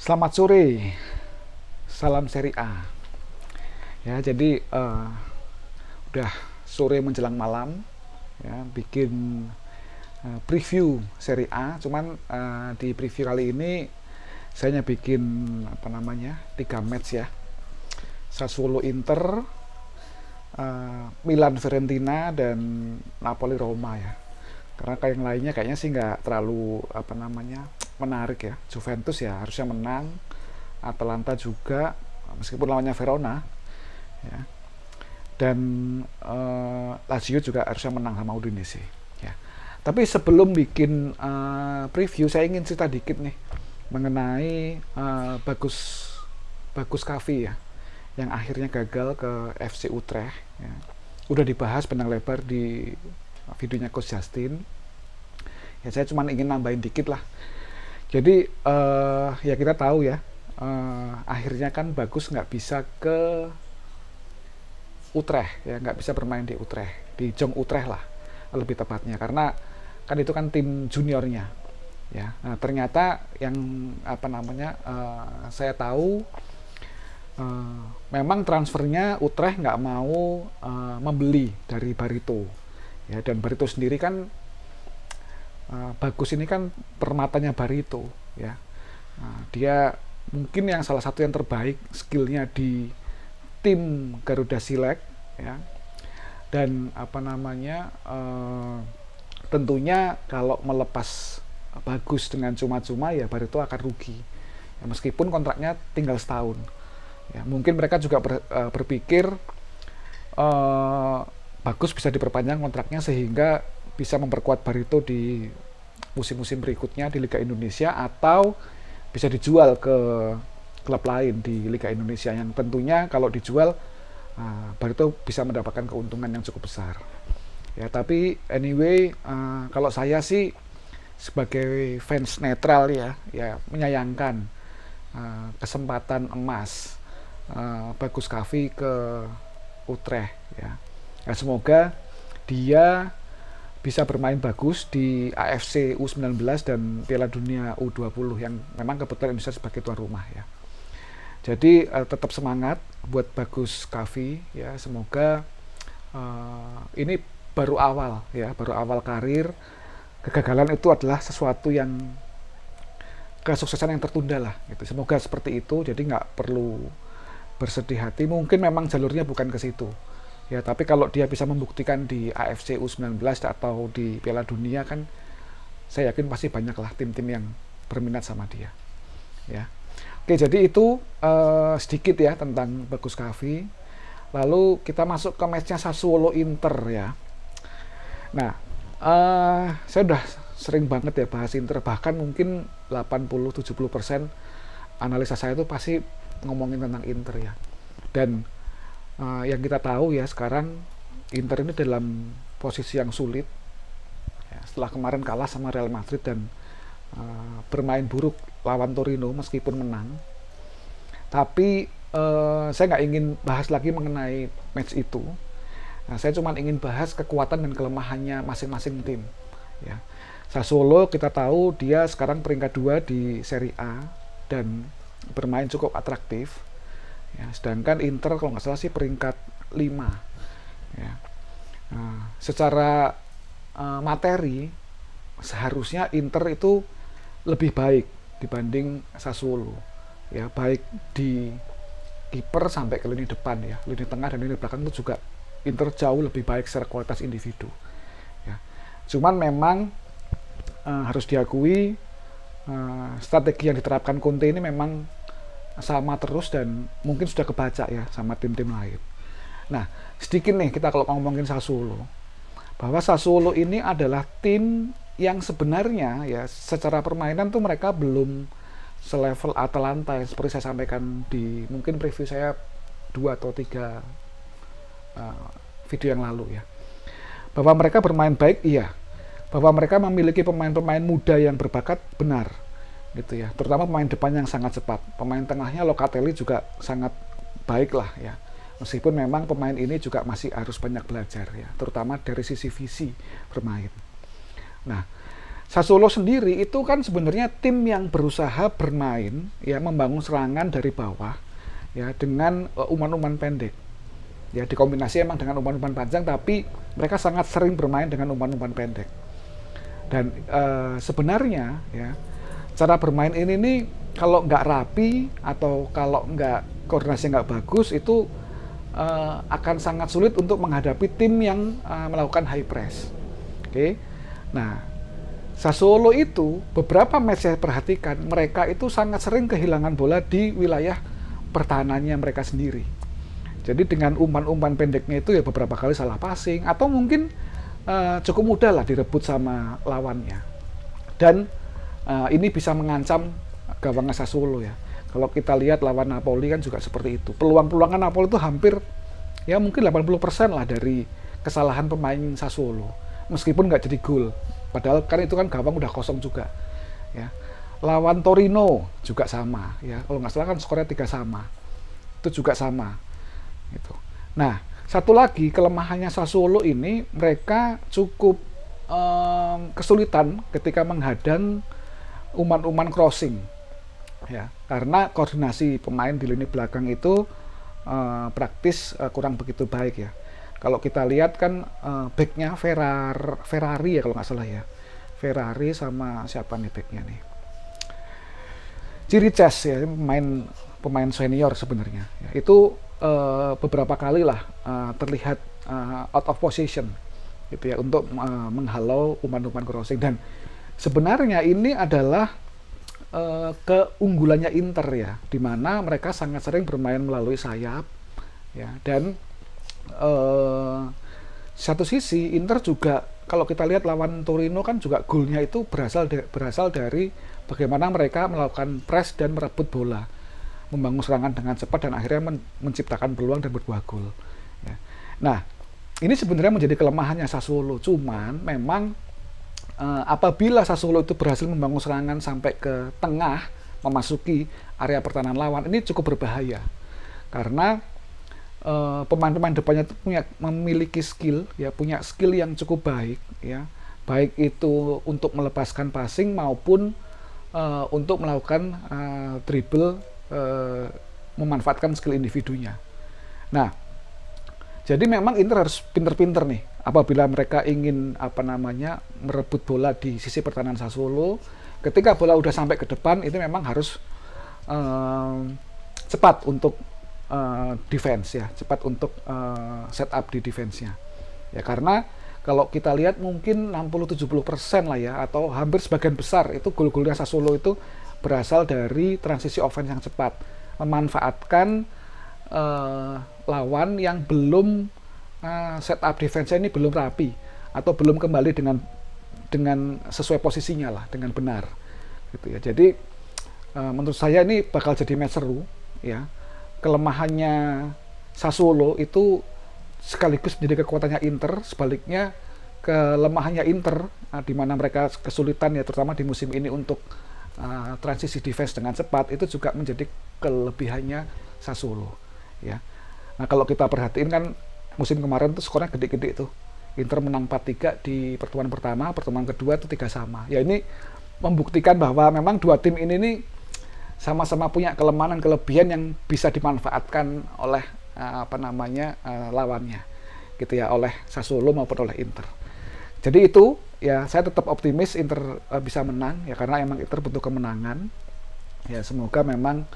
Selamat sore, salam seri A. Ya, jadi udah sore menjelang malam, ya, bikin preview seri A. Cuman di preview kali ini saya bikin apa namanya 3 match ya. Sassuolo Inter, Milan Fiorentina dan Napoli Roma ya. Karena kayak yang lainnya kayaknya sih nggak terlalu apa namanya menarik ya. Juventus ya harusnya menang, Atalanta juga meskipun lawannya Verona ya, dan Lazio juga harusnya menang sama Udinese ya. Tapi sebelum bikin preview, saya ingin cerita dikit nih mengenai Bagus Kavi ya, yang akhirnya gagal ke FC Utrecht ya. Udah dibahas panjang lebar di videonya Coach Justin ya, saya cuma ingin nambahin dikit lah. Jadi ya kita tahu ya, akhirnya kan Bagus nggak bisa ke Utrecht ya, nggak bisa bermain di Utrecht, di Jong Utrecht lah lebih tepatnya, karena kan itu kan tim juniornya ya. Nah, ternyata yang apa namanya saya tahu memang transfernya Utrecht nggak mau membeli dari Barito ya, dan Barito sendiri kan Bagus ini kan permatanya Barito ya. Nah, dia mungkin yang salah satu yang terbaik skillnya di tim Garuda Select ya, dan apa namanya tentunya kalau melepas Bagus dengan cuma-cuma ya Barito akan rugi ya, meskipun kontraknya tinggal setahun ya. Mungkin mereka juga berpikir Bagus bisa diperpanjang kontraknya sehingga bisa memperkuat Barito di musim-musim berikutnya di Liga Indonesia, atau bisa dijual ke klub lain di Liga Indonesia yang tentunya kalau dijual Barito bisa mendapatkan keuntungan yang cukup besar ya. Tapi anyway, kalau saya sih sebagai fans netral ya menyayangkan kesempatan emas Bagus Kavi ke Utrecht ya. Ya, semoga dia bisa bermain bagus di AFC U19 dan Piala Dunia U20 yang memang kebetulan Indonesia sebagai tuan rumah ya. Jadi tetap semangat buat Bagus Kavi ya, semoga ini baru awal ya, baru awal karir. Kegagalan itu adalah sesuatu yang kesuksesan yang tertunda lah gitu. Semoga seperti itu, jadi nggak perlu bersedih hati. Mungkin memang jalurnya bukan ke situ ya, tapi kalau dia bisa membuktikan di AFC U19 atau di Piala Dunia kan saya yakin pasti banyak lah tim-tim yang berminat sama dia ya. Oke, jadi itu sedikit ya tentang Bagus Kavi. Lalu kita masuk ke matchnya Sassuolo Inter ya. Nah, saya udah sering banget ya bahas Inter, bahkan mungkin 80-70% analisa saya itu pasti ngomongin tentang Inter ya. Dan yang kita tahu ya sekarang Inter ini dalam posisi yang sulit ya, setelah kemarin kalah sama Real Madrid dan bermain buruk lawan Torino meskipun menang. Tapi saya nggak ingin bahas lagi mengenai match itu. Nah, saya cuma ingin bahas kekuatan dan kelemahannya masing-masing tim ya. Sassuolo kita tahu dia sekarang peringkat 2 di Serie A dan bermain cukup atraktif ya, sedangkan Inter kalau nggak salah sih peringkat 5 ya. Nah, secara materi seharusnya Inter itu lebih baik dibanding Sassuolo ya, baik di kiper sampai ke lini depan ya, lini tengah dan lini belakang itu juga Inter jauh lebih baik secara kualitas individu ya. Cuman memang harus diakui strategi yang diterapkan Conte ini memang sama terus dan mungkin sudah kebaca ya sama tim-tim lain. Nah, sedikit nih kita kalau ngomongin Sassuolo, bahwa Sassuolo ini adalah tim yang sebenarnya ya secara permainan tuh mereka belum selevel Atalanta yang seperti saya sampaikan di mungkin preview saya 2 atau 3 video yang lalu ya. Bahwa mereka bermain baik, iya. Bahwa mereka memiliki pemain-pemain muda yang berbakat, benar gitu ya, terutama pemain depan yang sangat cepat. Pemain tengahnya Locatelli juga sangat baik lah ya, meskipun memang pemain ini juga masih harus banyak belajar ya, terutama dari sisi visi bermain. Nah, Sassuolo sendiri itu kan sebenarnya tim yang berusaha bermain ya, membangun serangan dari bawah ya dengan umpan-umpan pendek. Ya, dikombinasi emang dengan umpan-umpan panjang, tapi mereka sangat sering bermain dengan umpan-umpan pendek. Dan sebenarnya ya, cara bermain ini nih kalau nggak rapi atau kalau nggak koordinasi nggak bagus itu akan sangat sulit untuk menghadapi tim yang melakukan high press. Oke. Nah, Sassuolo itu beberapa match saya perhatikan mereka itu sangat sering kehilangan bola di wilayah pertahanannya mereka sendiri. Jadi dengan umpan-umpan pendeknya itu ya beberapa kali salah passing atau mungkin cukup mudah lah direbut sama lawannya. Dan ini bisa mengancam gawangnya Sassuolo ya. Kalau kita lihat lawan Napoli kan juga seperti itu. Peluang-peluangan Napoli itu hampir ya mungkin 80% lah dari kesalahan pemain Sassuolo. Meskipun nggak jadi gol. Padahal kan itu kan gawang udah kosong juga. Ya. Lawan Torino juga sama ya. Kalau nggak salah kan skornya 3-3. Itu juga sama. Gitu. Nah, satu lagi kelemahannya Sassuolo ini, mereka cukup kesulitan ketika menghadang umpan-umpan crossing, ya, karena koordinasi pemain di lini belakang itu praktis kurang begitu baik ya. Kalau kita lihat kan backnya Ferrari ya kalau nggak salah ya, Ferrari sama siapa nih backnya nih? Chiriches ya, pemain senior sebenarnya. Ya, itu beberapa kali lah terlihat out of position gitu ya untuk menghalau umpan-umpan crossing, dan sebenarnya ini adalah keunggulannya Inter ya, di mana mereka sangat sering bermain melalui sayap ya, dan satu sisi Inter juga kalau kita lihat lawan Torino kan juga golnya itu berasal dari bagaimana mereka melakukan press dan merebut bola, membangun serangan dengan cepat dan akhirnya menciptakan peluang dan berbuah gol. Ya. Nah, ini sebenarnya menjadi kelemahannya Sassuolo. Cuman memang apabila Sassuolo itu berhasil membangun serangan sampai ke tengah, memasuki area pertahanan lawan, ini cukup berbahaya. Karena pemain-pemain depannya itu memiliki skill, ya, punya skill yang cukup baik, ya, baik itu untuk melepaskan passing maupun untuk melakukan dribble. Memanfaatkan skill individunya. Nah, jadi memang Inter harus pinter-pinter nih apabila mereka ingin merebut bola di sisi pertahanan Sassuolo. Ketika bola udah sampai ke depan itu memang harus cepat untuk defense ya, cepat untuk setup di defense-nya. Ya, karena kalau kita lihat mungkin 60-70% lah ya, atau hampir sebagian besar itu gol-golnya Sassuolo itu berasal dari transisi offense yang cepat, memanfaatkan lawan yang belum setup defense ini belum rapi atau belum kembali dengan sesuai posisinya lah, dengan benar gitu ya. Jadi menurut saya ini bakal jadi match seru ya. Kelemahannya Sassuolo itu sekaligus menjadi kekuatannya Inter, sebaliknya kelemahannya Inter di mana mereka kesulitan ya terutama di musim ini untuk transisi defense dengan cepat, itu juga menjadi kelebihannya Sassuolo ya. Nah, kalau kita perhatiin kan musim kemarin tuh skornya gede-gede tuh. Inter menang 4-3 di pertemuan pertama, pertemuan kedua itu 3-3. Ya, ini membuktikan bahwa memang dua tim ini nih sama-sama punya kelemahan dan kelebihan yang bisa dimanfaatkan oleh lawannya gitu ya, oleh Sassuolo maupun oleh Inter. Jadi itu ya, saya tetap optimis Inter bisa menang ya, karena emang Inter butuh kemenangan ya, semoga memang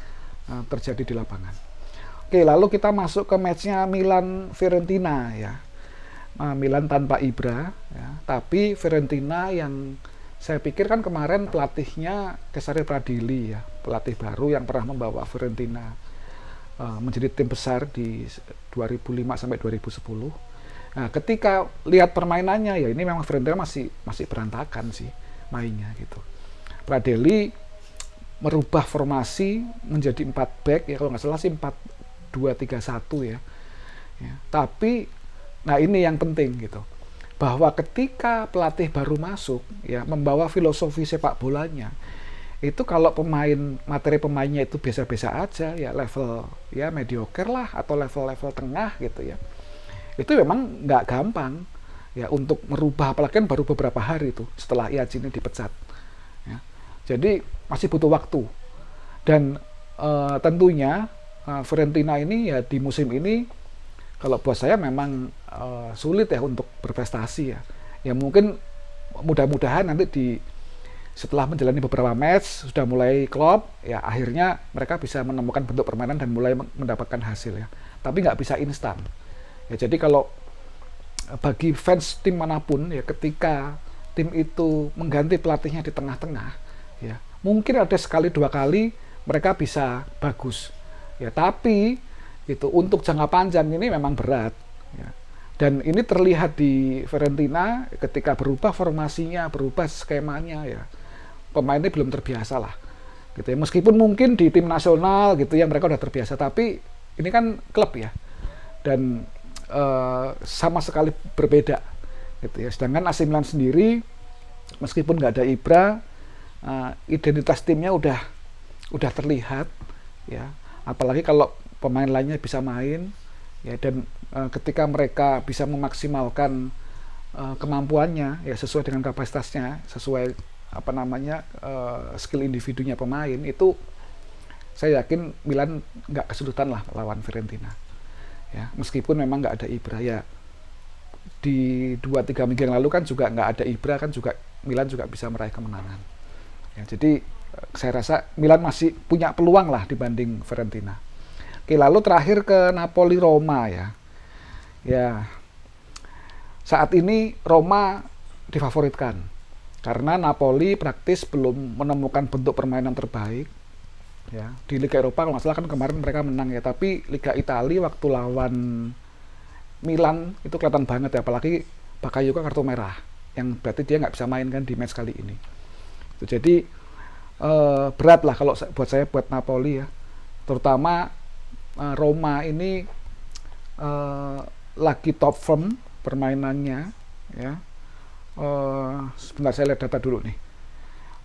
terjadi di lapangan. Oke, lalu kita masuk ke matchnya Milan Fiorentina ya. Milan tanpa Ibra ya, tapi Fiorentina yang saya pikir kan kemarin pelatihnya Cesare Pradilli ya, pelatih baru yang pernah membawa Fiorentina menjadi tim besar di 2005 sampai 2010. Nah, ketika lihat permainannya ya, ini memang Fiorentina masih berantakan sih mainnya gitu. Pradilli merubah formasi menjadi 4 back ya, kalau nggak salah sih 4-2-3-1 ya. Tapi nah ini yang penting gitu, bahwa ketika pelatih baru masuk ya, membawa filosofi sepak bolanya itu, kalau materi pemainnya itu biasa-biasa aja ya, level ya mediocre lah atau level-level tengah gitu ya, itu memang nggak gampang ya untuk merubah, apalagi kan baru beberapa hari itu setelah Iaji ini dipecat ya. Jadi masih butuh waktu. Dan tentunya Fiorentina ini ya di musim ini kalau buat saya memang sulit ya untuk berprestasi ya. Ya mungkin mudah-mudahan nanti setelah menjalani beberapa match sudah mulai klop ya, akhirnya mereka bisa menemukan bentuk permainan dan mulai mendapatkan hasil ya. Tapi nggak bisa instan ya. Jadi kalau bagi fans tim manapun ya, ketika tim itu mengganti pelatihnya di tengah-tengah ya, mungkin ada sekali dua kali mereka bisa bagus ya, tapi itu untuk jangka panjang ini memang berat ya. Dan ini terlihat di Fiorentina ketika berubah formasinya, berubah skemanya ya, pemainnya belum terbiasa lah gitu ya. Meskipun mungkin di tim nasional gitu ya mereka udah terbiasa, tapi ini kan klub ya, dan sama sekali berbeda gitu ya. Sedangkan AC Milan sendiri meskipun nggak ada Ibra, identitas timnya udah terlihat ya, apalagi kalau pemain lainnya bisa main ya. Dan ketika mereka bisa memaksimalkan kemampuannya ya sesuai dengan kapasitasnya, sesuai apa namanya skill individunya pemain, itu saya yakin Milan nggak kesulitan lah lawan Fiorentina ya. Meskipun memang nggak ada Ibra ya, di 2-3 minggu yang lalu kan juga nggak ada Ibra kan, juga Milan juga bisa meraih kemenangan ya. Jadi saya rasa Milan masih punya peluang lah dibanding Fiorentina. Oke, lalu terakhir ke Napoli Roma ya. Ya, saat ini Roma difavoritkan karena Napoli praktis belum menemukan bentuk permainan terbaik ya. Di Liga Eropa kalau nggak salah kan kemarin mereka menang ya, tapi Liga Italia waktu lawan Milan itu kelihatan banget ya, apalagi Bakayoko kartu merah yang berarti dia nggak bisa main kan di match kali ini. Jadi berat lah kalau buat saya, buat Napoli ya, terutama Roma ini lagi top form permainannya ya. Sebentar saya lihat data dulu nih.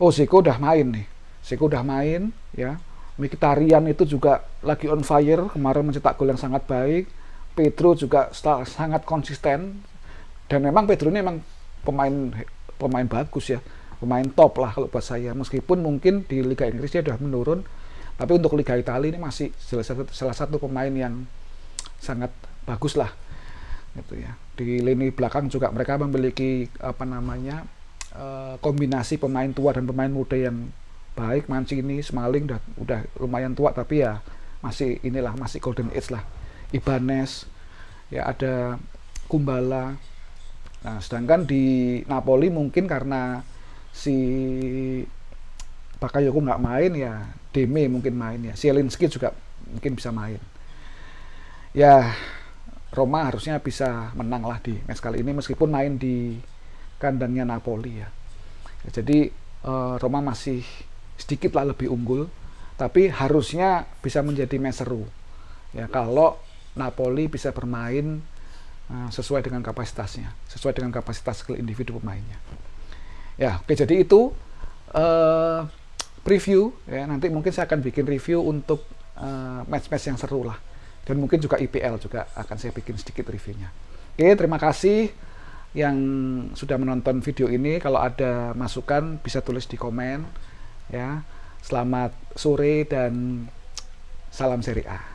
Oh, Zico udah main nih. Zico udah main ya. Mkhitaryan itu juga lagi on fire, kemarin mencetak gol yang sangat baik. Pedro juga sangat konsisten. Dan memang Pedro ini memang pemain bagus ya. Pemain top lah kalau buat saya. Meskipun mungkin di Liga Inggris dia udah menurun, tapi untuk Liga Italia ini masih salah satu pemain yang sangat bagus lah gitu ya. Di lini belakang juga mereka memiliki apa namanya kombinasi pemain tua dan pemain muda yang baik. Mancini, Smalling udah lumayan tua, tapi ya masih inilah, masih golden age lah. Ibanez ya, ada Kumbala. Nah, sedangkan di Napoli mungkin karena si Bakayoko nggak main ya, Deme mungkin main ya, Zielinski juga mungkin bisa main ya. Roma harusnya bisa menang lah di match kali ini meskipun main di kandangnya Napoli ya. Jadi Roma masih sedikit lah lebih unggul, tapi harusnya bisa menjadi match seru ya kalau Napoli bisa bermain sesuai dengan kapasitasnya, sesuai dengan kapasitas skill individu pemainnya ya. Oke, jadi itu preview ya. Nanti mungkin saya akan bikin review untuk match-match yang seru lah, dan mungkin juga IPL juga akan saya bikin sedikit reviewnya. Oke, terima kasih yang sudah menonton video ini. Kalau ada masukan bisa tulis di komen ya. Selamat sore dan salam Serie A.